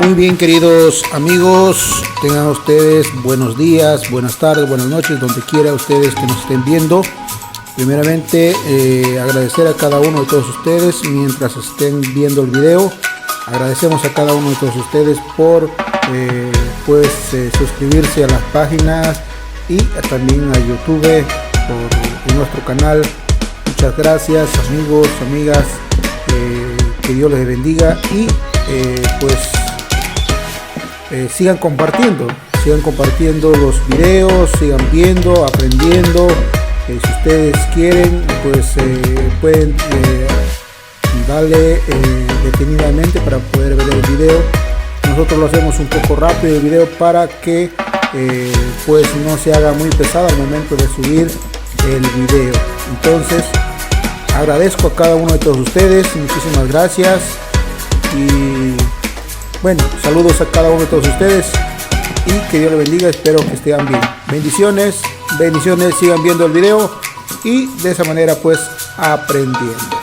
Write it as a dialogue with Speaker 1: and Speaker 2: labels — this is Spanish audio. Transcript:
Speaker 1: Muy bien, queridos amigos, tengan ustedes buenos días, buenas tardes, buenas noches, donde quiera ustedes que nos estén viendo. Primeramente, agradecer a cada uno de todos ustedes mientras estén viendo el video. Agradecemos a cada uno de todos ustedes por suscribirse a las páginas y también a YouTube por nuestro canal. Muchas gracias, amigos, amigas, que Dios les bendiga y sigan compartiendo los videos, sigan viendo, aprendiendo. Si ustedes quieren, pueden darle detenidamente para poder ver el video. Nosotros lo hacemos un poco rápido el video para que no se haga muy pesado al momento de subir el video. Entonces agradezco a cada uno de todos ustedes, muchísimas gracias y bueno, saludos a cada uno de todos ustedes y que Dios les bendiga. Espero que estén bien. Bendiciones, sigan viendo el video y de esa manera aprendiendo.